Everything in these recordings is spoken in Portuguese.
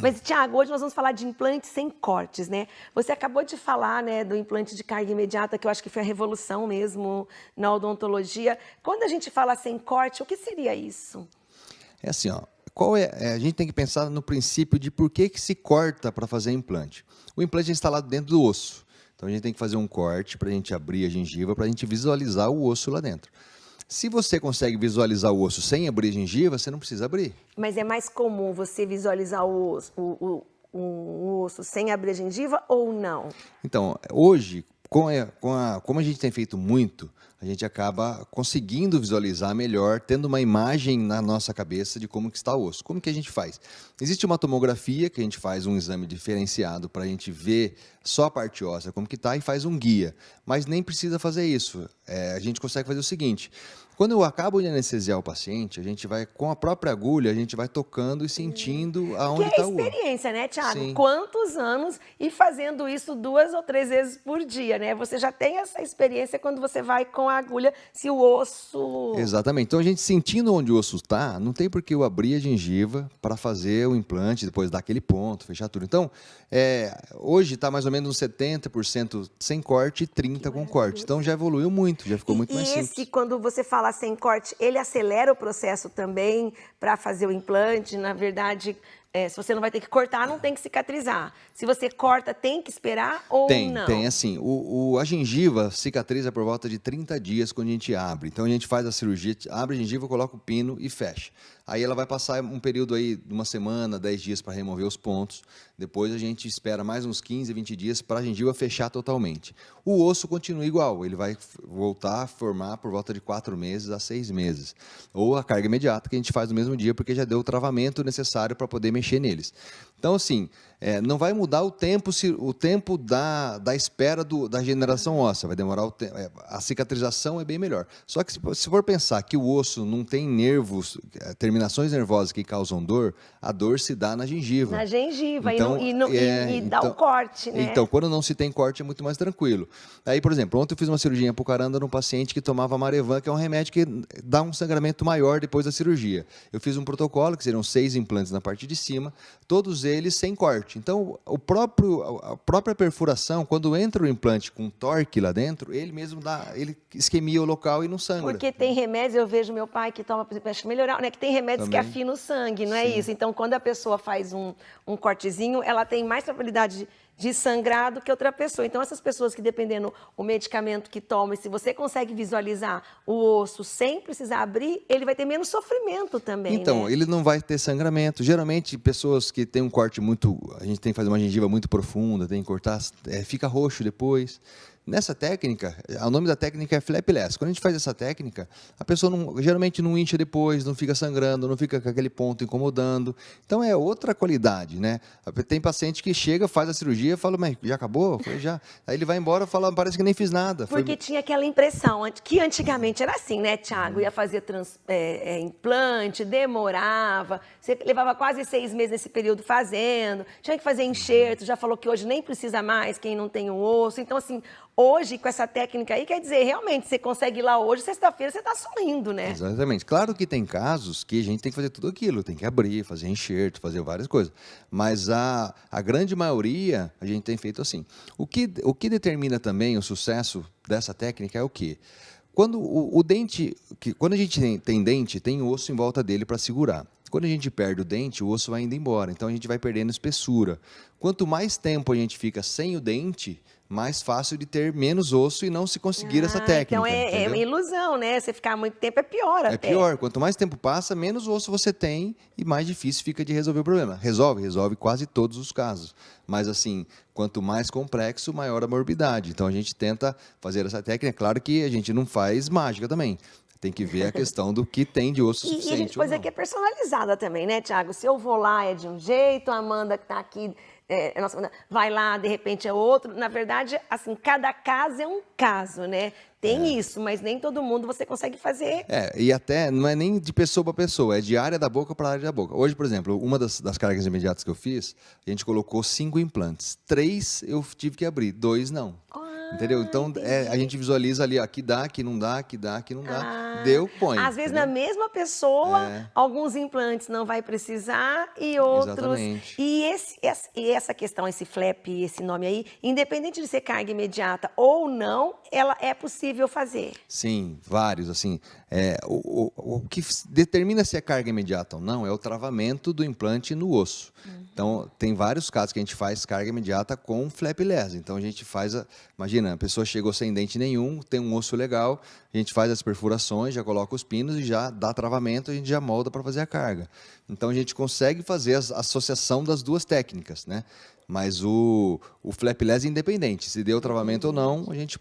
Mas, Thiago, hoje nós vamos falar de implantes sem cortes, né? Você acabou de falar, né, do implante de carga imediata, que eu acho que foi a revolução mesmo na odontologia. Quando a gente fala sem corte, o que seria isso? É assim, ó, a gente tem que pensar no princípio de por que se corta para fazer implante. O implante é instalado dentro do osso. Então, a gente tem que fazer um corte para a gente abrir a gengiva, para a gente visualizar o osso lá dentro. Se você consegue visualizar o osso sem abrir a gengiva, você não precisa abrir. Mas é mais comum você visualizar o osso, o osso sem abrir a gengiva ou não? Então, hoje, como a gente tem feito muito, a gente acaba conseguindo visualizar melhor, tendo uma imagem na nossa cabeça de como que está o osso. Como que a gente faz? Existe uma tomografia, que a gente faz um exame diferenciado para a gente ver só a parte óssea, como que está, e faz um guia. Mas nem precisa fazer isso. A gente consegue fazer o seguinte: quando eu acabo de anestesiar o paciente, a gente vai, com a própria agulha, a gente vai tocando e sentindo aonde Que é está o osso. experiência, né, Thiago? Sim. Quantos anos e fazendo isso 2 ou 3 vezes por dia, né? Você já tem essa experiência quando você vai com a agulha, se o osso... Exatamente. Então, a gente sentindo onde o osso está, não tem por que eu abrir a gengiva para fazer o implante, depois dar aquele ponto, fechar tudo. Então, hoje está mais ou menos uns 70% sem corte e 30% com corte. Então, já evoluiu muito, já ficou muito mais simples. E esse, quando você fala sem corte, ele acelera o processo também para fazer o implante? Na verdade, se você não vai ter que cortar, não tem que cicatrizar. Se você corta, tem que esperar ou não? Tem assim, a gengiva cicatriza por volta de 30 dias quando a gente abre. Então a gente faz a cirurgia, abre a gengiva, coloca o pino e fecha. Aí ela vai passar um período aí de uma semana, 10 dias para remover os pontos. Depois a gente espera mais uns 15, 20 dias para a gengiva fechar totalmente. O osso continua igual, ele vai voltar a formar por volta de 4 meses a 6 meses. Ou a carga imediata, que a gente faz no mesmo dia, porque já deu o travamento necessário para poder mexer neles. Então, assim, não vai mudar o tempo da espera da generação óssea, vai demorar o tempo. A cicatrização é bem melhor. Só que se for pensar que o osso não tem nervos, terminações nervosas que causam dor, a dor se dá na gengiva. Na gengiva, Então, e dá o corte, né? Então, quando não se tem corte, é muito mais tranquilo. Aí, por exemplo, ontem eu fiz uma cirurgia em Apucarana num paciente que tomava Marevan, que é um remédio que dá um sangramento maior depois da cirurgia. Eu fiz um protocolo, que seriam 6 implantes na parte de cima, todos eles sem corte. Então, a própria perfuração, quando entra o implante com torque lá dentro, ele mesmo ele isquemia o local e não sangra. Porque tem remédios, eu vejo meu pai que toma, por exemplo, acho que melhorar, né? Que tem remédios Também. que afinam o sangue, não é Sim. isso? Então, quando a pessoa faz um cortezinho, ela tem mais probabilidade de sangrar do que outra pessoa. Então, essas pessoas que, dependendo o medicamento que toma, e se você consegue visualizar o osso sem precisar abrir, ele vai ter menos sofrimento também, Então, né? ele não vai ter sangramento. Geralmente, pessoas que têm um corte a gente tem que fazer uma gengiva muito profunda, tem que cortar, fica roxo depois. Nessa técnica, o nome da técnica é flapless. Quando a gente faz essa técnica, a pessoa geralmente não incha depois, não fica sangrando, não fica com aquele ponto incomodando. Então, é outra qualidade, né? Tem paciente que chega, faz a cirurgia, fala, mas já acabou? Eu falei, já. Aí ele vai embora, fala, parece que nem fiz nada. Porque tinha aquela impressão, que antigamente era assim, né, Thiago? Ia fazer implante, demorava, você levava quase 6 meses nesse período fazendo, tinha que fazer enxerto, já falou que hoje nem precisa mais, quem não tem o osso. Então, assim, hoje, com essa técnica aí, quer dizer, realmente, você consegue ir lá hoje, sexta-feira, você está sorrindo, né? Exatamente. Claro que tem casos que a gente tem que fazer tudo aquilo, tem que abrir, fazer enxerto, fazer várias coisas. Mas a grande maioria, a gente tem feito assim. O que determina também o sucesso dessa técnica é o quê? Quando quando a gente tem dente, tem osso em volta dele para segurar. Quando a gente perde o dente, o osso vai indo embora, então a gente vai perdendo espessura. Quanto mais tempo a gente fica sem o dente, mais fácil de ter menos osso e não se conseguir essa técnica. Então é uma ilusão, né? Você ficar muito tempo é pior até. É pior. Quanto mais tempo passa, menos osso você tem e mais difícil fica de resolver o problema. Resolve quase todos os casos. Mas assim, quanto mais complexo, maior a morbidade. Então a gente tenta fazer essa técnica. Claro que a gente não faz mágica também. Tem que ver a questão do que tem de osso suficiente. E a gente pode dizer que é personalizada também, né, Thiago? Se eu vou lá é de um jeito, a Amanda que está aqui, nossa Amanda, vai lá, de repente é outro. Na verdade, assim, cada caso é um caso, né? Tem isso, mas nem todo mundo você consegue fazer. E até não é nem de pessoa para pessoa, é de área da boca para área da boca. Hoje, por exemplo, uma das cargas imediatas que eu fiz, a gente colocou 5 implantes. 3 eu tive que abrir, 2 não. Entendeu? Então, a gente visualiza ali, ó, aqui dá, aqui não dá, aqui dá, aqui não dá. Deu, põe. Às vezes, entendeu? na mesma pessoa, alguns implantes não vai precisar e outros... Exatamente. E essa questão, esse flap, esse nome aí, independente de ser carga imediata ou não, ela é possível fazer. Sim, vários, assim. O que determina se é carga imediata ou não é o travamento do implante no osso. Então, tem vários casos que a gente faz carga imediata com flapless. Então, a gente faz, imagina, a pessoa chegou sem dente nenhum, tem um osso legal, a gente faz as perfurações, já coloca os pinos e já dá travamento, a gente já molda para fazer a carga. Então, a gente consegue fazer a associação das duas técnicas, né? Mas o flapless é independente, se deu travamento ou não, a gente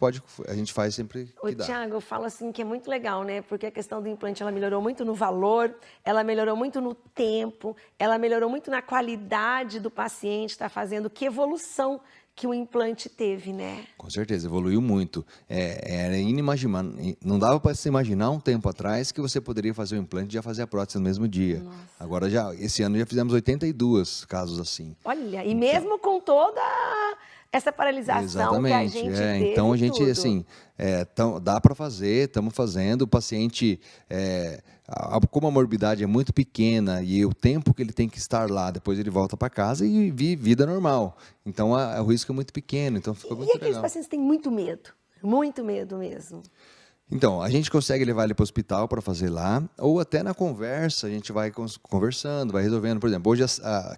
faz sempre que dá. Tiago, eu falo assim que é muito legal, né? Porque a questão do implante, ela melhorou muito no valor, ela melhorou muito no tempo, ela melhorou muito na qualidade do paciente estar fazendo. Que evolução que o implante teve, né? Com certeza, evoluiu muito. Era inimaginável, não dava para se imaginar um tempo atrás que você poderia fazer o implante e já fazer a prótese no mesmo dia. Nossa. Agora, esse ano já fizemos 82 casos assim. Olha, e mesmo com toda essa paralisação que a gente teve, então a gente, tudo. assim, dá para fazer, estamos fazendo. O paciente, como a morbidade é muito pequena e o tempo que ele tem que estar lá, depois ele volta para casa e vive vida normal. Então o risco é muito pequeno, então ficou muito E aqueles legal. pacientes têm muito medo mesmo. Então, a gente consegue levar ele para o hospital para fazer lá, ou até na conversa, a gente vai conversando, vai resolvendo. Por exemplo, hoje,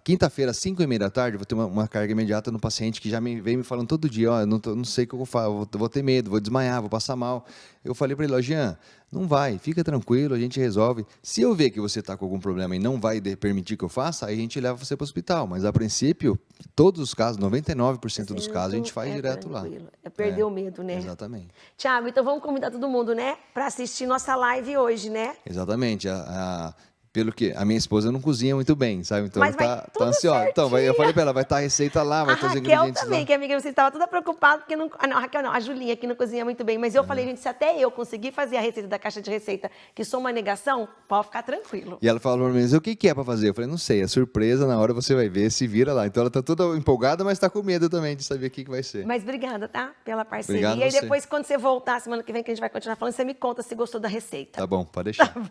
quinta-feira, às 5h30 da tarde, eu vou ter uma carga imediata no paciente que já vem me falando todo dia, ó, não sei o que eu vou fazer, vou ter medo, vou desmaiar, vou passar mal. Eu falei para ele, ó, Jean, não vai, fica tranquilo, a gente resolve. Se eu ver que você está com algum problema e não vai permitir que eu faça, aí a gente leva você para o hospital. Mas, a princípio, todos os casos, 99% dos casos, a gente faz direto tranquilo. lá. É perder o medo, né? Exatamente. Tiago, então vamos convidar todo mundo, né? Para assistir nossa live hoje, né? Exatamente. Pelo que a minha esposa não cozinha muito bem, sabe? Então Mas ela vai tá tudo ansiosa. Então, eu certinho. falei pra ela, vai estar a receita lá, vai A estar os Raquel ingredientes também, lá. que é amiga, você estava toda preocupada porque não... Ah, não, a Raquel não, a Julinha que não cozinha muito bem. Mas eu falei, gente, se até eu conseguir fazer a receita da caixa de receita, que sou uma negação, pode ficar tranquilo. E ela falou pra mim, o que é pra fazer? Eu falei, não sei, é surpresa, na hora você vai ver, se vira lá. Então ela tá toda empolgada, mas tá com medo também de saber o que vai ser. Mas obrigada, tá? Pela parceria. Obrigado E você. depois, quando você voltar, semana que vem, que a gente vai continuar falando, você me conta se gostou da receita. Tá bom, pode deixar.